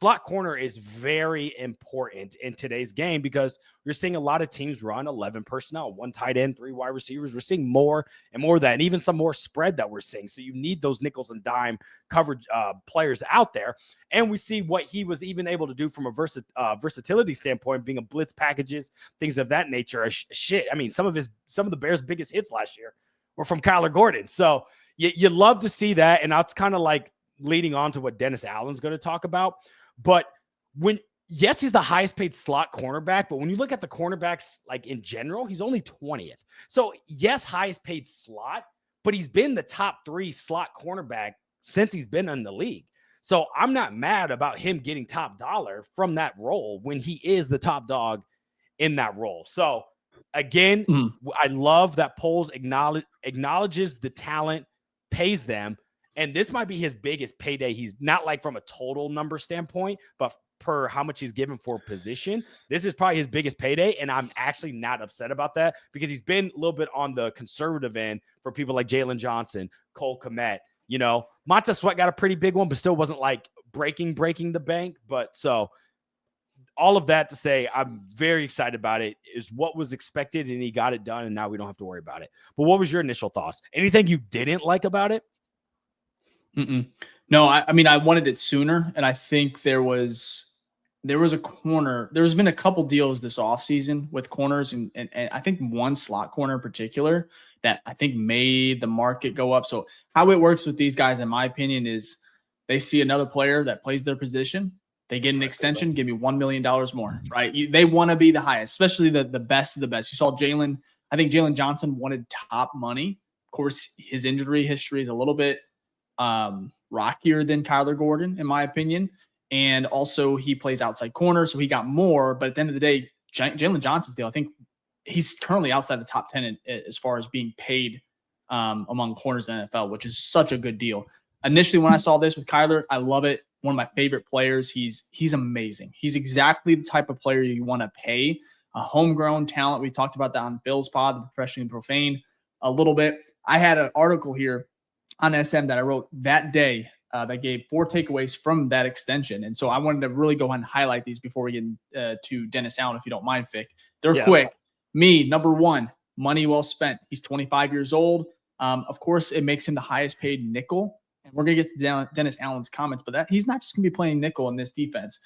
slot corner is very important in today's game because you're seeing a lot of teams run 11 personnel, 1 tight end, 3 wide receivers. We're seeing more and more of that, and even some more spread that we're seeing. So you need those nickels and dime coverage players out there. And we see what he was even able to do from a versatility standpoint, being a blitz packages, things of that nature. Shit, I mean, some of the Bears' biggest hits last year were from Kyler Gordon. So you love to see that, and that's kind of like leading on to what Dennis Allen's going to talk about. But yes, he's the highest paid slot cornerback, but when you look at the cornerbacks, like in general, he's only 20th. So yes, highest paid slot, but he's been the top 3 slot cornerback since he's been in the league. So I'm not mad about him getting top dollar from that role when he is the top dog in that role. So again, I love that Poles acknowledges the talent, pays them. And this might be his biggest payday. He's not like from a total number standpoint, but per how much he's given for position. This is probably his biggest payday. And I'm actually not upset about that because he's been a little bit on the conservative end for people like Jalen Johnson, Cole Kmet. You know, Montez Sweat got a pretty big one, but still wasn't like breaking the bank. But so all of that to say, I'm very excited about it. Is what was expected, and he got it done, and now we don't have to worry about it. But what was your initial thoughts? Anything you didn't like about it? No, I mean, I wanted it sooner, and I think there was a corner. There's been a couple deals this offseason with corners, and I think one slot corner in particular that I think made the market go up. So how it works with these guys, in my opinion, is they see another player that plays their position. They get an extension, give me $1 million more, right? They want to be the highest, especially the best of the best. You saw Jalen. I think Jalen Johnson wanted top money. Of course, his injury history is a little bit rockier than Kyler Gordon, in my opinion. And also he plays outside corner, so he got more. But at the end of the day, Jalen Johnson's deal, I think he's currently outside the top 10 as far as being paid among corners in the NFL, which is such a good deal. Initially, when I saw this with Kyler, I love it. One of my favorite players. He's amazing. He's exactly the type of player you want to pay. A homegrown talent. We talked about that on Bill's pod, the Professionally Profane, a little bit. I had an article here on SM that I wrote that day that gave 4 takeaways from that extension. And so I wanted to really go ahead and highlight these before we get to Dennis Allen, if you don't mind, Fick. They're quick. Me, number 1, money well spent. He's 25 years old. Of course, it makes him the highest paid nickel. And we're going to get to Dennis Allen's comments, but he's not just going to be playing nickel in this defense.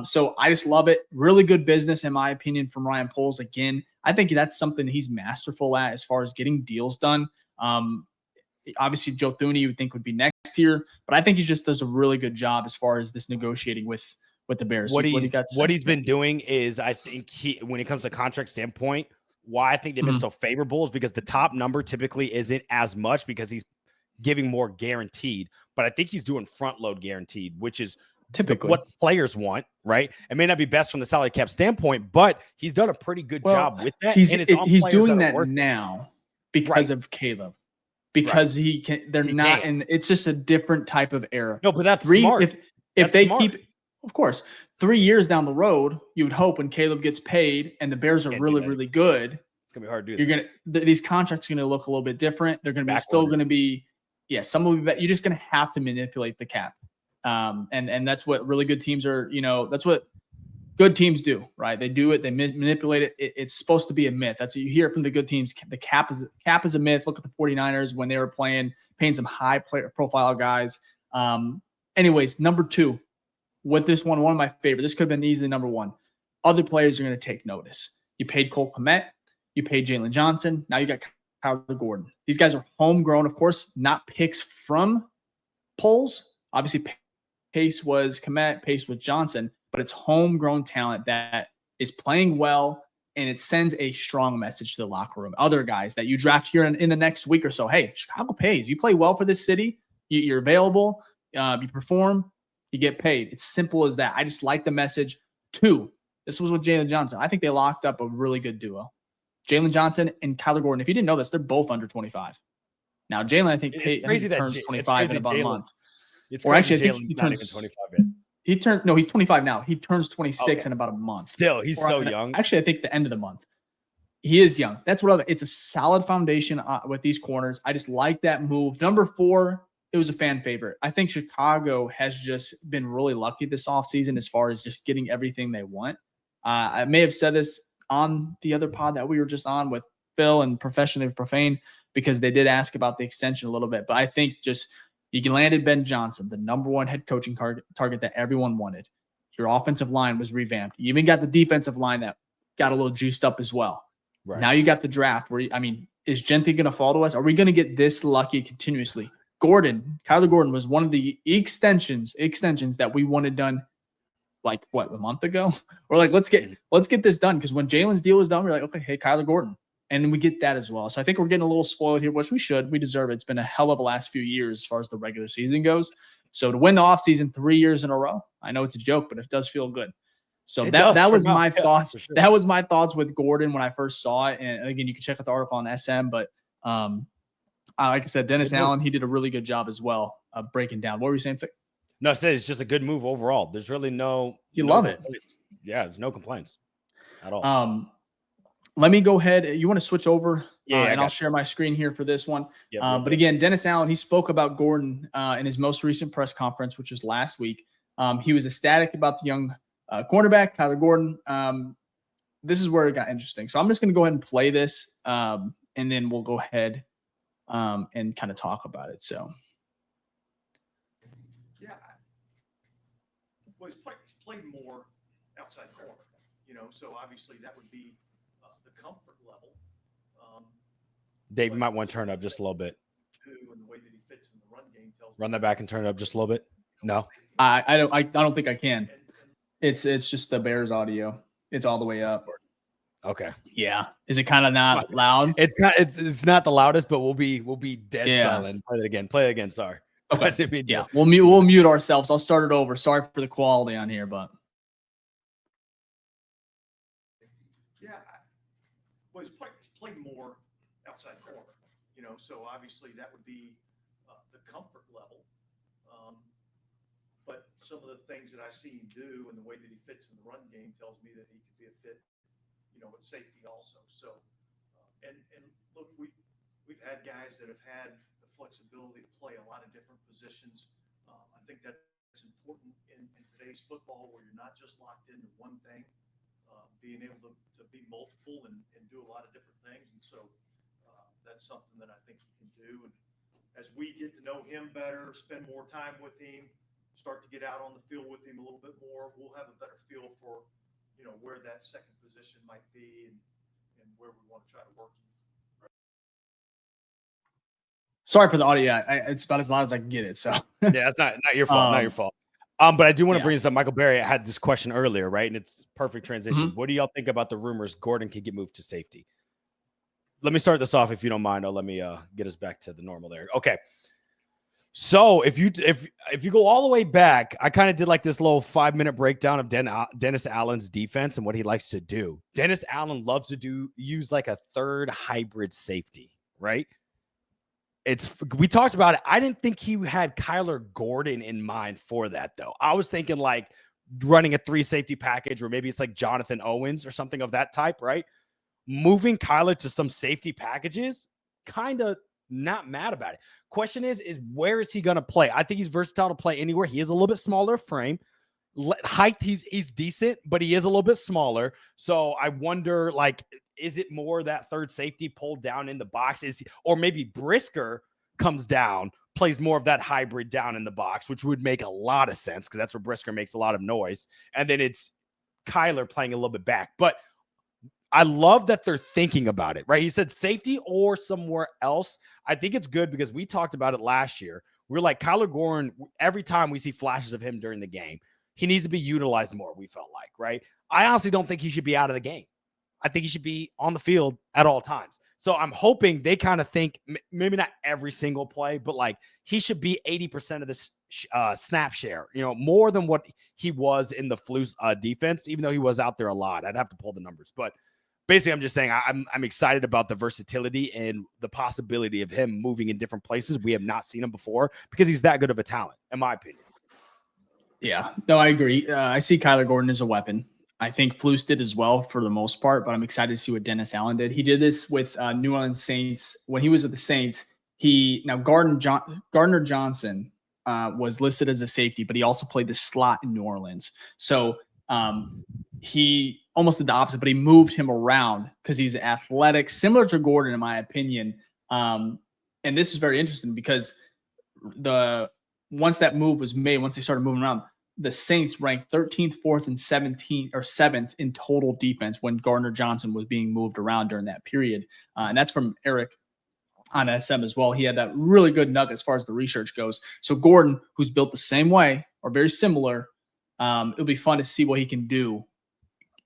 So I just love it. Really good business, in my opinion, from Ryan Poles. Again, I think that's something he's masterful at as far as getting deals done. Obviously, Joe Thuney you would think would be next here, but I think he just does a really good job as far as this negotiating with the Bears. What he's been doing is, I think when it comes to contract standpoint, why I think they've been so favorable is because the top number typically isn't as much because he's giving more guaranteed, but I think he's doing front load guaranteed, which is typically what players want, right? It may not be best from the salary cap standpoint, but he's done a pretty good job with that. He's doing that now because of Caleb. Because he can, and it's just a different type of era. No, but that's smart. If they keep, of course, 3 years down the road, you would hope when Caleb gets paid and the Bears are really, really good, it's gonna be hard to do. These contracts are gonna look a little bit different. They're gonna be still gonna be, some will be. You're just gonna have to manipulate the cap, and that's what really good teams are. That's what good teams do, right? They do it. They manipulate it. It's supposed to be a myth. That's what you hear from the good teams. The cap is a myth. Look at the 49ers when they were paying some high profile guys. Anyways, number 2, with this one of my favorite. This could have been easily number 1. Other players are going to take notice. You paid Cole Kmet. You paid Jalen Johnson. Now you got Kyler Gordon. These guys are homegrown, of course, not picks from polls. Obviously, Pace was Kmet. Pace was Johnson. But it's homegrown talent that is playing well, and it sends a strong message to the locker room. Other guys that you draft here in the next week or so, hey, Chicago pays. You play well for this city, you're available, you perform, you get paid. It's simple as that. I just like the message. 2, this was with Jalen Johnson. I think they locked up a really good duo. Jalen Johnson and Kyler Gordon. If you didn't know this, they're both under 25. Now, Jalen, I think turns 25 in about a month. Or actually, I think he turns 25 yet. He's 25 now. He turns 26 in about a month. Still, he's so young. Actually, I think the end of the month. He is young. That's what it's a solid foundation with these corners. I just like that move. Number 4, it was a fan favorite. I think Chicago has just been really lucky this offseason as far as just getting everything they want. I may have said this on the other pod that we were just on with Phil and Professionally Profane, because they did ask about the extension a little bit. But I think just you landed Ben Johnson, the number one head coaching target that everyone wanted. Your offensive line was revamped. You even got the defensive line that got a little juiced up as well. Right. Now you got the draft where, I mean, is Gentry going to fall to us? Are we going to get this lucky continuously? Kyler Gordon was one of the extensions that we wanted done like a month ago. We're like, let's get this done. Because when Jalen's deal was done, we're like, okay, hey, Kyler Gordon. And we get that as well. So I think we're getting a little spoiled here, which we should. We deserve it. It's been a hell of a last few years as far as the regular season goes. So to win the offseason 3 years in a row, I know it's a joke, but it does feel good. So that was my thoughts. Sure. That was my thoughts with Gordon when I first saw it. And again, you can check out the article on SM. But like I said, Dennis Allen, he did a really good job as well of breaking down. What were you saying, Fick? No, I said it's just a good move overall. There's really love it. Yeah, there's no complaints at all. Let me go ahead. You want to switch over? And I'll share my screen here for this one. But again, Dennis Allen, he spoke about Gordon in his most recent press conference, which was last week. He was ecstatic about the young cornerback, Kyler Gordon. This is where it got interesting. So I'm just going to go ahead and play this, and then we'll go ahead and kind of talk about it. So, yeah, well, he's played more outside corner, so obviously that would be the comfort level. Dave, you might want to turn it up just a little bit. And the way that he fits in the run game Run that back and turn it up just a little bit. No, I don't think I can. It's just the Bears audio. It's all the way up. Okay. Yeah. Is it kind of not loud? It's not the loudest, but we'll be dead silent. Play it again. Sorry. Okay. Yeah. We'll mute ourselves. I'll start it over. Sorry for the quality on here, but yeah. Well, he's played more outside corner, so obviously that would be the comfort level. But some of the things that I see him do and the way that he fits in the run game tells me that he could be a fit, at safety also. So, and look, we've had guys that have had the flexibility to play a lot of different positions. I think that's important in today's football where you're not just locked into one thing, being able to be multiple and do a lot of different things. And so that's something that I think he can do. And as we get to know him better, spend more time with him, start to get out on the field with him a little bit more, we'll have a better feel for, where that second position might be and where we want to try to work him. Sorry for the audio. It's about as loud as I can get it. So yeah, it's not your fault. Not your fault. But I do want to bring this up. Michael Berry had this question earlier, right? And it's perfect transition. What do y'all think about the rumors Gordon could get moved to safety? Let me start this off if you don't mind. Let me get us back to the normal there. Okay. So if you go all the way back, I kind of did like this little 5-minute breakdown of Dennis Allen's defense and what he likes to do. Dennis Allen loves to use like a third hybrid safety, right? We talked about it. I didn't think he had Kyler Gordon in mind for that though. I was thinking like running a 3 safety package, or maybe it's like Jonathan Owens or something of that type, right? Moving Kyler to some safety packages, kind of not mad about it. Question is where is he going to play? I think he's versatile to play anywhere. He is a little bit smaller frame. Height, he's decent, but he is a little bit smaller. So I wonder, like, is it more that third safety pulled down in the box? Or maybe Brisker comes down, plays more of that hybrid down in the box, which would make a lot of sense because that's where Brisker makes a lot of noise. And then it's Kyler playing a little bit back. But I love that they're thinking about it, right? He said safety or somewhere else. I think it's good because we talked about it last year. We're like, Kyler Gordon, every time we see flashes of him during the game, he needs to be utilized more, we felt like, right? I honestly don't think he should be out of the game. I think he should be on the field at all times. So I'm hoping they kind of think, maybe not every single play, but like he should be 80% of this snap share, more than what he was in the Flu's defense, even though he was out there a lot. I'd have to pull the numbers, but basically, I'm just saying I'm excited about the versatility and the possibility of him moving in different places. We have not seen him before because he's that good of a talent, in my opinion. Yeah, no, I agree. I see Kyler Gordon as a weapon. I think Flus did as well for the most part, but I'm excited to see what Dennis Allen did. He did this with New Orleans Saints. When he was with the Saints, Gardner Johnson was listed as a safety, but he also played the slot in New Orleans. So he almost did the opposite, but he moved him around because he's athletic, similar to Gordon, in my opinion. And this is very interesting because once that move was made, once they started moving around, the Saints ranked 13th, 4th, and 17th or 7th in total defense when Gardner Johnson was being moved around during that period. And that's from Eric on SM as well. He had that really good nugget as far as the research goes. So Gordon, who's built the same way or very similar, it'll be fun to see what he can do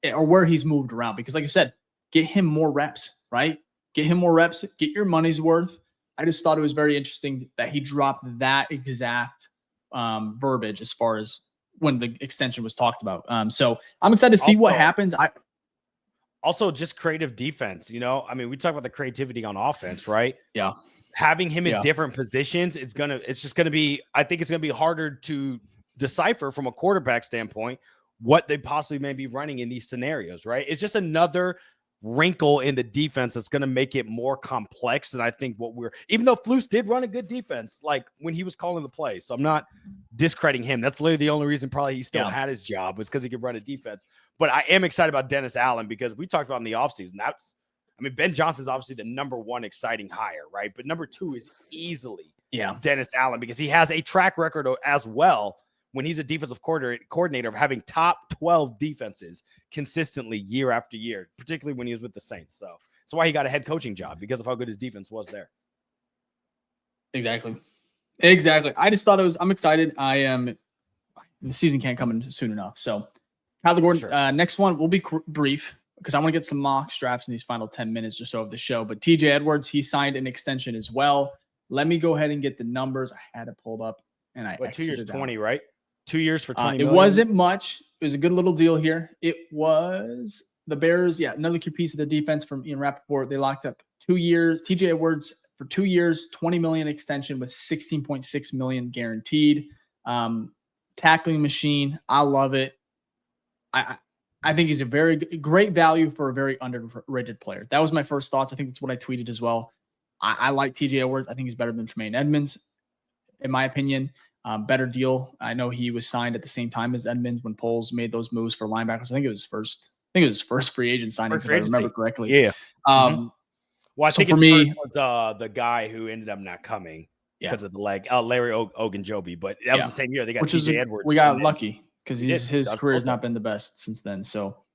or where he's moved around. Because like you said, get him more reps, right? Get him more reps, get your money's worth. I just thought it was very interesting that he dropped that exact verbiage as far as when the extension was talked about. So I'm excited to see what happens. Also, just creative defense, you know? I mean, we talk about the creativity on offense, right? Yeah. Having him in different positions, it's just gonna be, I think it's gonna be harder to decipher from a quarterback standpoint what they possibly may be running in these scenarios, right? It's just another wrinkle in the defense that's going to make it more complex. And I think even though Flus did run a good defense, like when he was calling the play, so I'm not discrediting him. That's literally the only reason probably he still had his job, was because he could run a defense. But I am excited about Dennis Allen because we talked about in the offseason. Ben Johnson's obviously the number one exciting hire, right? But number two is easily Dennis Allen, because he has a track record as well when he's a defensive coordinator of having top 12 defenses consistently year after year, particularly when he was with the Saints. So that's why he got a head coaching job, because of how good his defense was there. Exactly. I just thought I'm excited. The season can't come in soon enough. So Kyler Gordon, next one will be brief because I want to get some mock drafts in these final 10 minutes or so of the show. But TJ Edwards, he signed an extension as well. Let me go ahead and get the numbers. I had it pulled up and I 2 years, 20, right? 2 years for 20 it million. Wasn't much. It was a good little deal here. It was the Bears. Yeah, another key piece of the defense from Ian Rappaport. They locked up 2 years. TJ Edwards for 2 years, 20 million extension with 16.6 million guaranteed. Tackling machine. I love it. I think he's a very great value for a very underrated player. That was my first thoughts. I think that's what I tweeted as well. I like TJ Edwards. I think he's better than Tremaine Edmonds, in my opinion. Better deal. I know he was signed at the same time as Edmonds when Poles made those moves for linebackers. I think it was his first free agent signing, if I remember correctly. Yeah. Well, I think for me, was, the guy who ended up not coming because of the leg, Larry Ogunjobi. But that was the same year they got TJ Edwards. We got lucky because his career has not been the best since then. So